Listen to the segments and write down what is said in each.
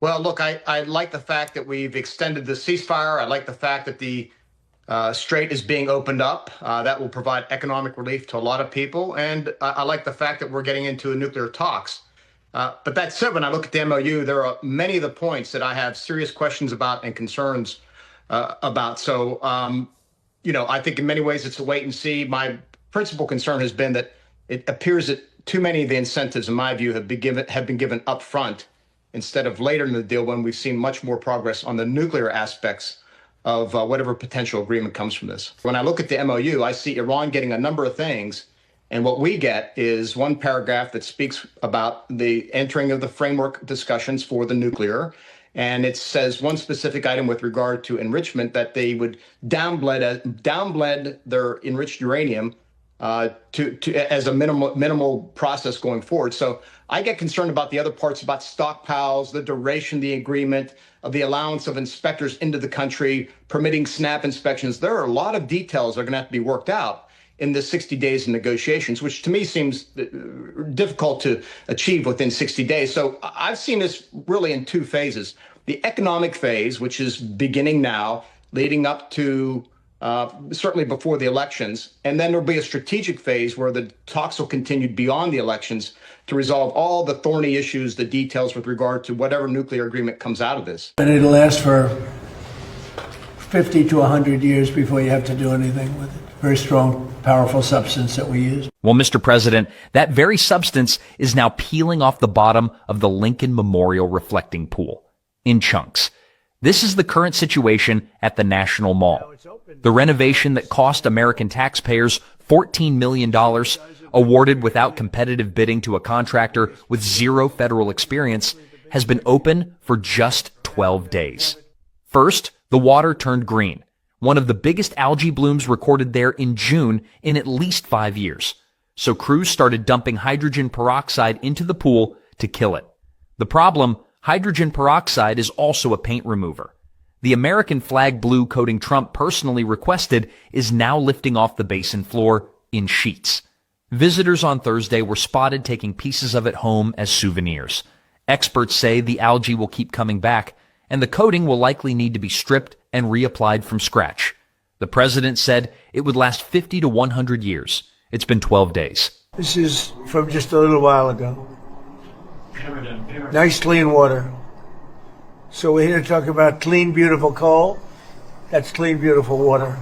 Well, look, I like the fact that we've extended the ceasefire. I like the fact that the strait is being opened up. That will provide economic relief to a lot of people. And I like the fact that we're getting into nuclear talks. But that said, when I look at the MOU, there are many of the points that I have serious questions about and concerns about. I think in many ways it's a wait and see. My principal concern has been that it appears that too many of the incentives, in my view, have been given up front instead of later in the deal when we've seen much more progress on the nuclear aspects of whatever potential agreement comes from this. When I look at the MOU, I see Iran getting a number of things. And what we get is one paragraph that speaks about the entering of the framework discussions for the nuclear. And it says one specific item with regard to enrichment that they would downblend their enriched uranium as a minimal process going forward. So I get concerned about the other parts about stockpiles, the duration of the agreement, of the allowance of inspectors into the country, permitting SNAP inspections. There are a lot of details that are going to have to be worked out in the 60 days of negotiations, which to me seems difficult to achieve within 60 days. So I've seen this really in two phases. The economic phase, which is beginning now, leading up to certainly before the elections. And then there'll be a strategic phase where the talks will continue beyond the elections to resolve all the thorny issues, the details with regard to whatever nuclear agreement comes out of this. And it'll last for 50 to 100 years before you have to do anything with it. Very strong, powerful substance that we use. Well, Mr. President, that very substance is now peeling off the bottom of the Lincoln Memorial reflecting pool in chunks. This is the current situation at the National Mall. The renovation that cost American taxpayers $14 million, awarded without competitive bidding to a contractor with zero federal experience, has been open for just 12 days. First, the water turned green, one of the biggest algae blooms recorded there in June in at least 5 years. So crews started dumping hydrogen peroxide into the pool to kill it. The problem: hydrogen peroxide is also a paint remover. The American flag blue coating Trump personally requested is now lifting off the basin floor in sheets. Visitors on Thursday were spotted taking pieces of it home as souvenirs. Experts say the algae will keep coming back, and the coating will likely need to be stripped and reapplied from scratch. The president said it would last 50 to 100 years. It's been 12 days. This is from just a little while ago. Nice clean water. So we're here to talk about clean, beautiful coal. That's clean, beautiful water.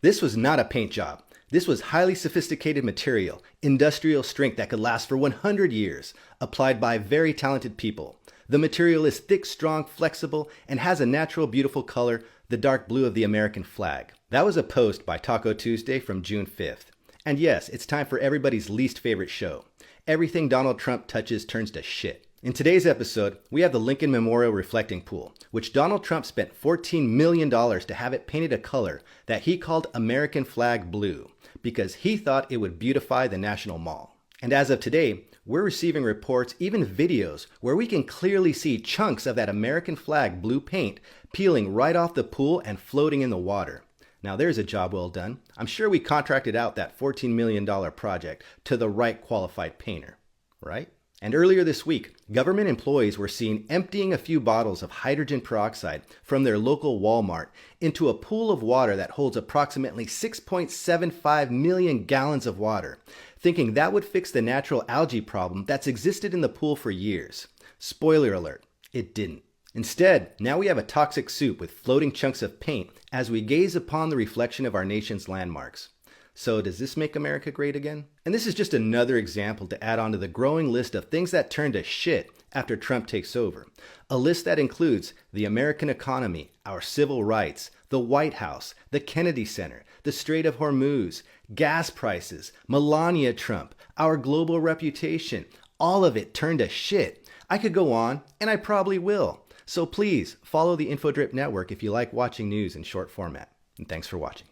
This was not a paint job. This was highly sophisticated material, industrial strength that could last for 100 years, applied by very talented people. The material is thick, strong, flexible, and has a natural, beautiful color, the dark blue of the American flag. That was a post by Taco Tuesday from June 5th. And yes, it's time for everybody's least favorite show. Everything Donald Trump touches turns to shit. In today's episode, we have the Lincoln Memorial Reflecting Pool, which Donald Trump spent $14 million to have it painted a color that he called American flag blue, because he thought it would beautify the National Mall. And as of today, we're receiving reports, even videos, where we can clearly see chunks of that American flag blue paint peeling right off the pool and floating in the water. Now there's a job well done. I'm sure we contracted out that $14 million project to the right qualified painter, right? And earlier this week, government employees were seen emptying a few bottles of hydrogen peroxide from their local Walmart into a pool of water that holds approximately 6.75 million gallons of water, thinking that would fix the natural algae problem that's existed in the pool for years. Spoiler alert, it didn't. Instead, now we have a toxic soup with floating chunks of paint as we gaze upon the reflection of our nation's landmarks. So does this make America great again? And this is just another example to add on to the growing list of things that turn to shit after Trump takes over. A list that includes the American economy, our civil rights, the White House, the Kennedy Center, the Strait of Hormuz, gas prices, Melania Trump, our global reputation. All of it turned to shit. I could go on, and I probably will. So please follow the InfoDrip Network if you like watching news in short format. And thanks for watching.